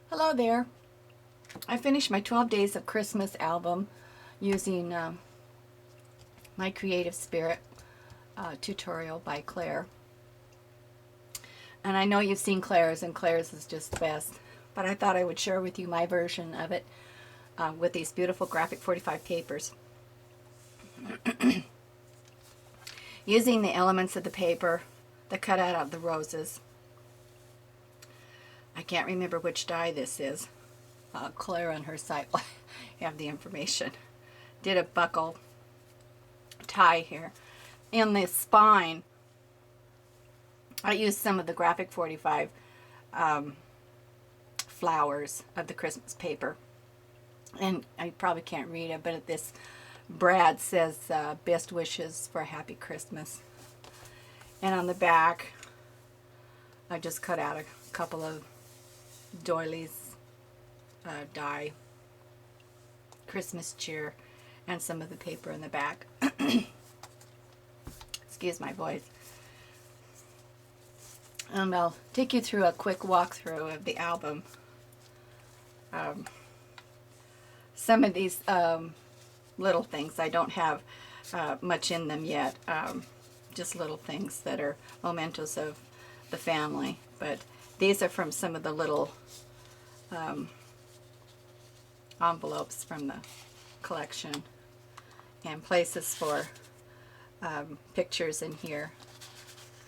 Hello there. I finished my 12 Days of Christmas album using my Creative Spirit tutorial by Claire. And I know you've seen Claire's, and Claire's is just the best. But I thought I would share with you my version of it with these beautiful graphic 45 papers. Using the elements of the paper, the cutout of the roses. I can't remember which die this is. Claire on her site will have the information. Did a buckle tie here. In the spine, I used some of the graphic 45 flowers of the Christmas paper. And I probably can't read it, but this Brad says best wishes for a happy Christmas. And on the back, I just cut out a couple of doilies, die, Christmas cheer, and some of the paper in the back. Excuse my voice. And I'll take you through a quick walkthrough of the album. Some of these little things, I don't have much in them yet. Just little things that are mementos of the family. But these are from some of the little envelopes from the collection, and places for pictures in here.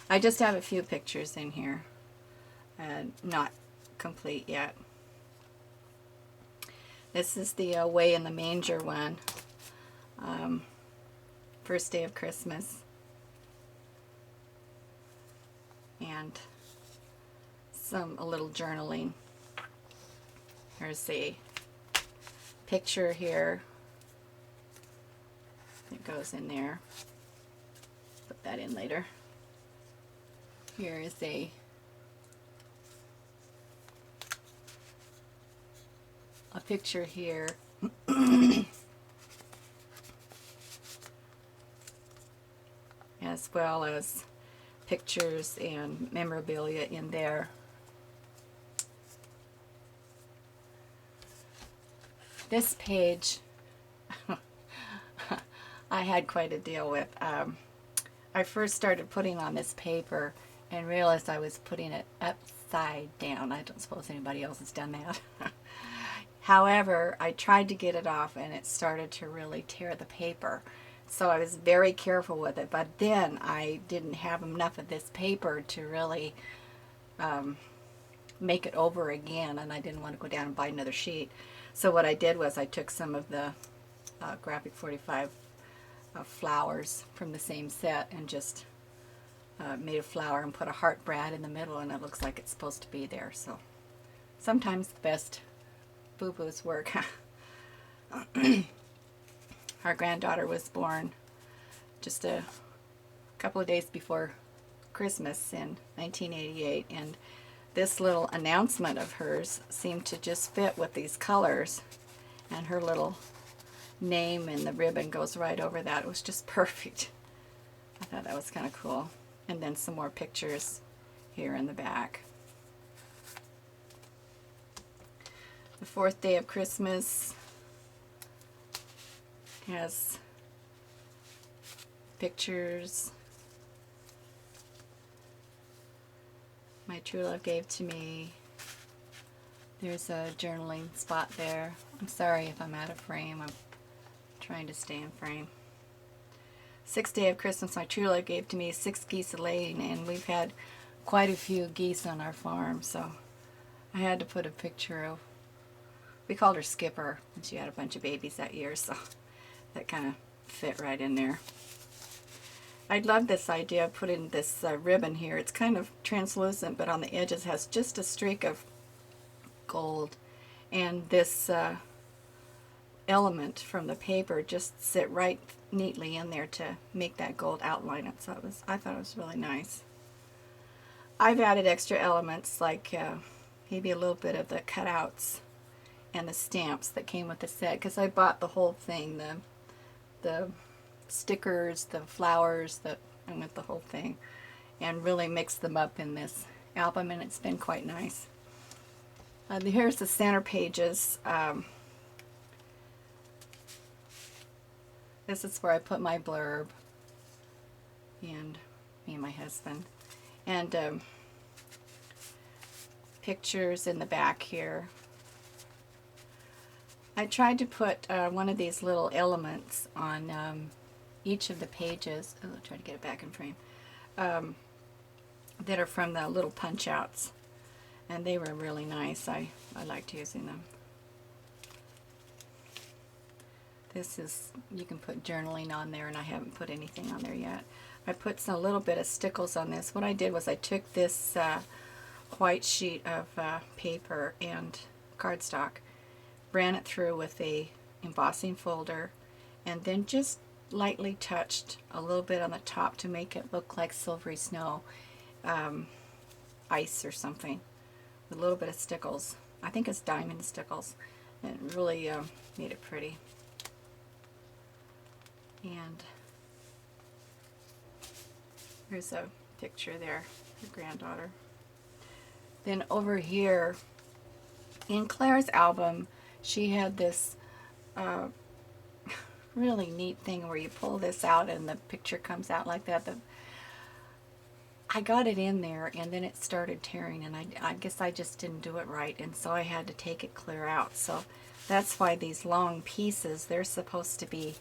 I just have a few pictures in here, not complete yet. This is the Way in the Manger one, first day of Christmas, and a little journaling. Here's a picture here. It goes in there. Put that in later. Here is a picture here. As well as pictures and memorabilia in there. This page I had quite a deal with. I first started putting on this paper and realized I was putting it upside down. I don't suppose anybody else has done that. However, I tried to get it off and it started to really tear the paper. So I was very careful with it, but then I didn't have enough of this paper to really make it over again, and I didn't want to go down and buy another sheet. So what I did was I took some of the graphic 45 flowers from the same set and just made a flower and put a heart brad in the middle, and it looks like it's supposed to be there. So sometimes the best boo-boos work. Our granddaughter was born just a couple of days before Christmas in 1988, and this little announcement of hers seemed to just fit with these colors, and her little name and the ribbon goes right over that. It was just perfect. I thought that was kind of cool. And then some more pictures here in the back. The fourth day of Christmas has pictures my true love gave to me. There's a journaling spot there. I'm sorry if I'm out of frame. I'm trying to stay in frame. Sixth day of Christmas, my true love gave to me 6 geese laying, and we've had quite a few geese on our farm, so I had to put a picture of, we called her Skipper, and she had a bunch of babies that year, so that kind of fit right in there. I love this idea of putting this ribbon here. It's kind of translucent, but on the edges has just a streak of gold, and this element from the paper just sit right neatly in there to make that gold outline up. So I thought it was really nice. I've added extra elements like maybe a little bit of the cutouts and the stamps that came with the set, because I bought the whole thing, the stickers, the flowers, I went the whole thing, and really mixed them up in this album, and it's been quite nice. Here's the center pages. This is where I put my blurb, and me and my husband, and pictures in the back here. I tried to put one of these little elements on each of the pages. Oh, I'll try to get it back in frame. That are from the little punch outs, and they were really nice. I liked using them. This is, you can put journaling on there, and I haven't put anything on there yet. I put a little bit of stickles on this. What I did was I took this white sheet of paper and cardstock, ran it through with a embossing folder, and then just lightly touched a little bit on the top to make it look like silvery snow, ice or something, with a little bit of stickles. I think it's diamond stickles. It really made it pretty. And here's a picture there, her granddaughter. Then over here, in Claire's album, she had this really neat thing where you pull this out and the picture comes out like that. I got it in there, and then it started tearing, and I guess I just didn't do it right, and so I had to take it clear out. So that's why these long pieces, they're supposed to be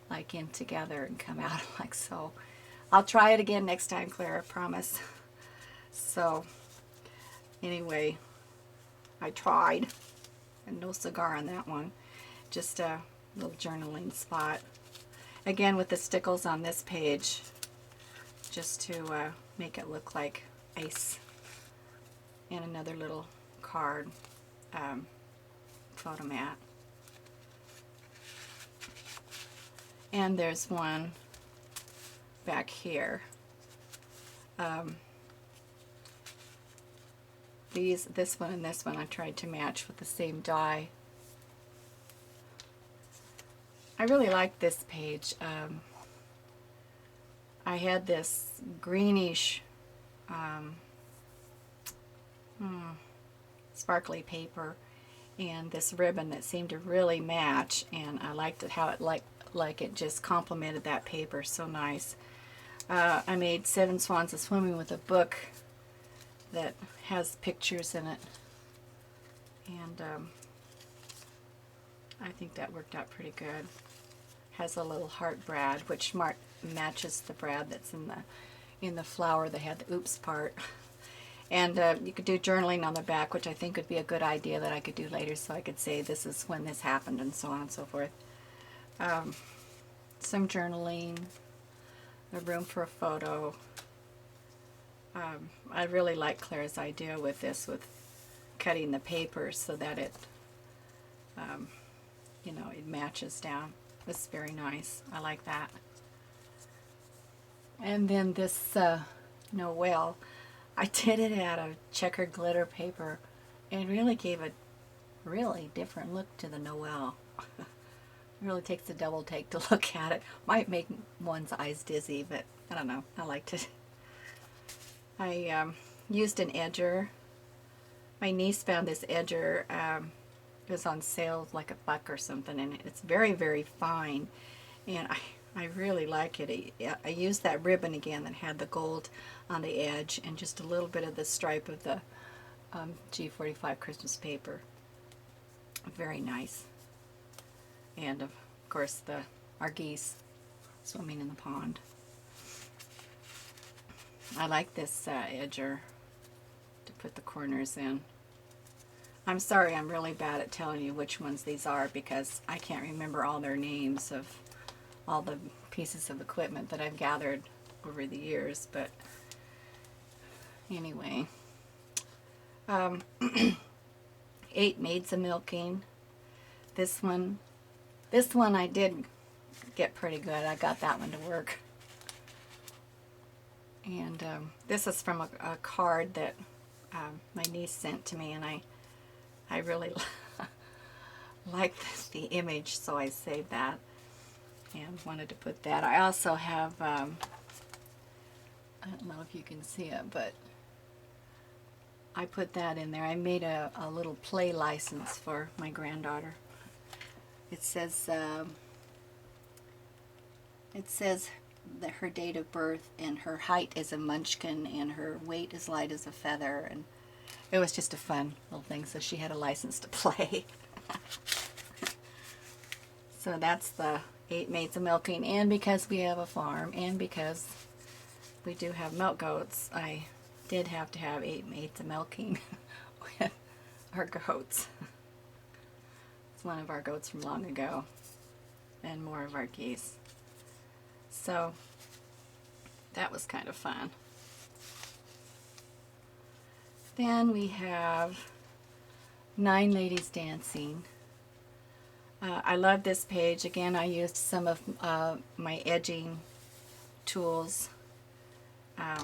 like in together and come out like so. I'll try it again next time, Claire, I promise. So anyway, I tried, and no cigar on that one. Just a little journaling spot. Again, with the stickles on this page, just to make it look like ice. And another little card photo mat. And there's one back here. This one and this one I tried to match with the same die. I really like this page. I had this greenish sparkly paper and this ribbon that seemed to really match, and I liked it how it like it just complemented that paper so nice. I made 7 Swans A-Swimming with a book that has pictures in it, and I think that worked out pretty good. Has a little heart brad, which matches the brad that's in the flower that had the oops part. And you could do journaling on the back, which I think would be a good idea that I could do later, so I could say this is when this happened and so on and so forth. Some journaling, a room for a photo. I really like Claire's idea with this, with cutting the paper so that it, you know, it matches down. It's very nice. I like that. And then this Noel, I did it out of checkered glitter paper, and it really gave a really different look to the Noel. It really takes a double take to look at it. Might make one's eyes dizzy, but I don't know. I liked it. I used an edger. My niece found this edger. It was on sale like $1 or something, and it's very, very fine, and I really like it. I used that ribbon again that had the gold on the edge and just a little bit of the stripe of the G45 Christmas paper. Very nice. And of course our geese swimming in the pond. I like this edger to put the corners in. I'm sorry, I'm really bad at telling you which ones these are because I can't remember all their names of all the pieces of equipment that I've gathered over the years, but anyway. 8 Maids a Milking. This one I did get pretty good. I got that one to work. And this is from a card that my niece sent to me, and I really liked the image, so I saved that and wanted to put that. I also have, I don't know if you can see it, but I put that in there. I made a little play license for my granddaughter. It says that her date of birth and her height is a munchkin and her weight is light as a feather, and it was just a fun little thing, so she had a license to play. So that's the 8 maids of milking, and because we have a farm and because we do have milk goats, I did have to have 8 maids of milking with our goats. It's one of our goats from long ago, and more of our geese. So that was kind of fun. Then we have 9 ladies dancing. I love this page. Again, I used some of my edging tools. I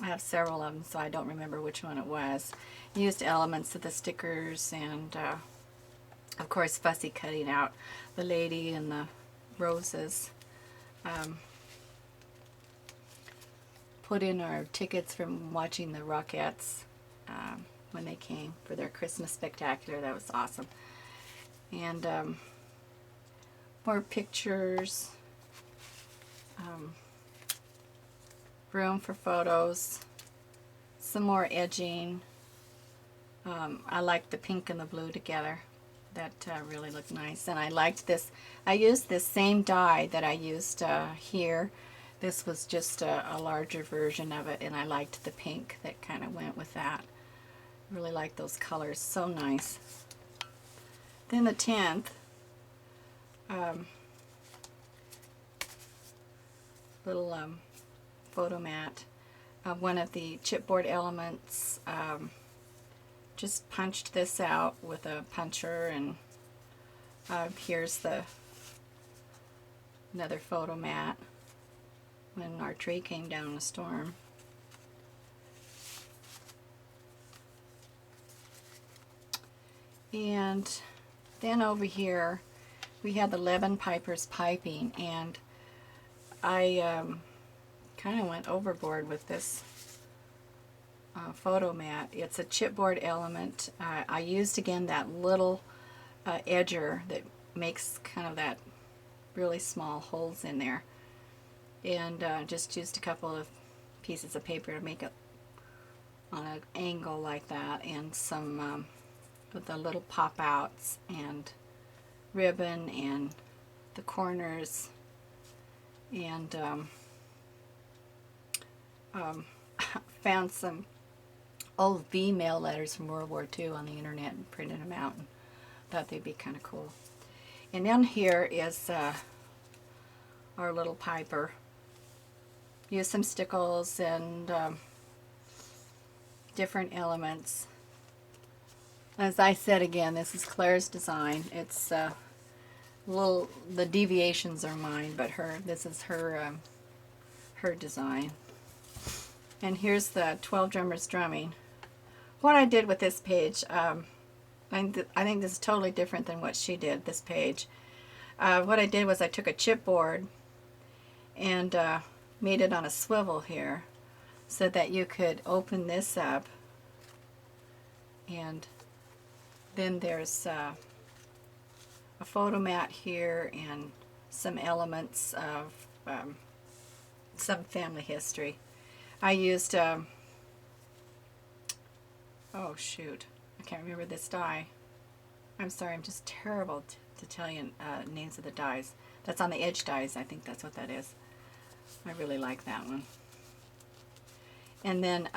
have several of them, so I don't remember which one it was. Used elements of the stickers and, of course, fussy cutting out the lady and the roses. Put in our tickets from watching the Rockettes when they came for their Christmas spectacular. That was awesome. And more pictures, room for photos, some more edging. I liked the pink and the blue together. That really looked nice. And I liked this. I used this same die that I used here. This was just a larger version of it, and I liked the pink that kind of went with that. Really like those colors. So nice. Then the 10th, little photo mat. One of the chipboard elements. Just punched this out with a puncher, and here's another photo mat when our tree came down in a storm. And then over here we had the Levin Pipers piping, and I kind of went overboard with this photo mat. It's a chipboard element. I used again that little edger that makes kind of that really small holes in there, and just used a couple of pieces of paper to make it on an angle like that, and some with the little pop outs and ribbon and the corners, and found some old V mail letters from World War II on the internet and printed them out, and thought they'd be kind of cool. And then here is our little piper. Used some stickles and different elements. As I said again, this is Claire's design. It's the deviations are mine, but this is her design. And here's the 12 drummers drumming. What I did with this page, I think this is totally different than what she did, this page. What I did was I took a chipboard and made it on a swivel here so that you could open this up, and then there's a photo mat here and some elements of some family history. I used, oh shoot, I can't remember this die. I'm sorry, I'm just terrible to tell you names of the dies. That's on the edge dies, I think that's what that is. I really like that one. And then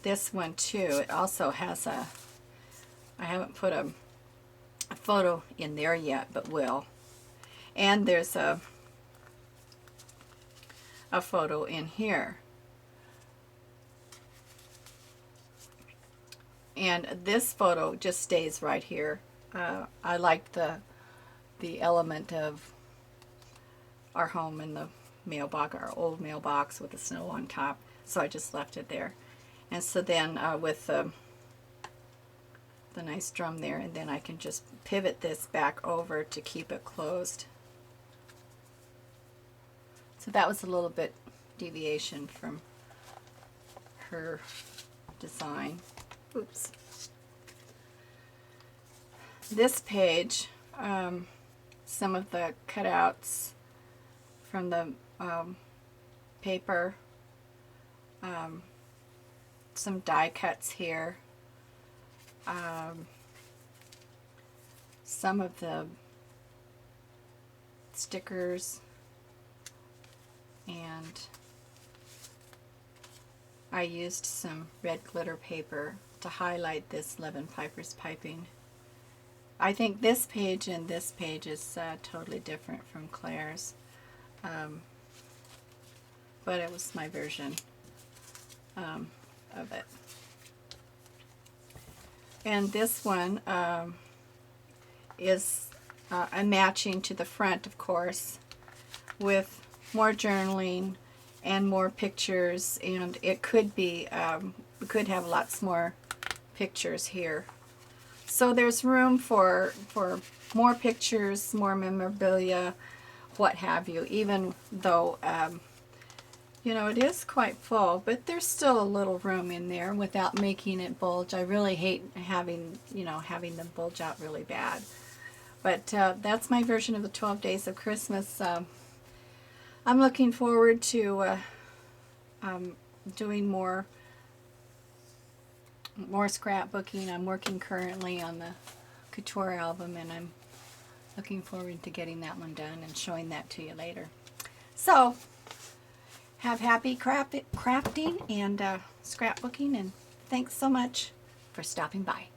this one too, it also has I haven't put a photo in there yet, but will. And there's a photo in here. And this photo just stays right here. I like the element of our home in the mailbox, our old mailbox with the snow on top, so I just left it there. And so then with the nice drum there, and then I can just pivot this back over to keep it closed. So that was a little bit deviation from her design. Oops. This page, some of the cutouts from the paper, some die cuts here, some of the stickers, and I used some red glitter paper to highlight this Levin Piper's piping. I think this page and this page is totally different from Claire's, but it was my version of it. And this one is a matching to the front, of course, with more journaling and more pictures, and it could be, we could have lots more pictures here. So there's room for more pictures, more memorabilia, what have you, even though, you know, it is quite full, but there's still a little room in there without making it bulge. I really hate having, you know, having them bulge out really bad. But that's my version of the 12 Days of Christmas. I'm looking forward to doing more scrapbooking. I'm working currently on the couture album, and I'm looking forward to getting that one done and showing that to you later. So, have happy crafting and scrapbooking, and thanks so much for stopping by.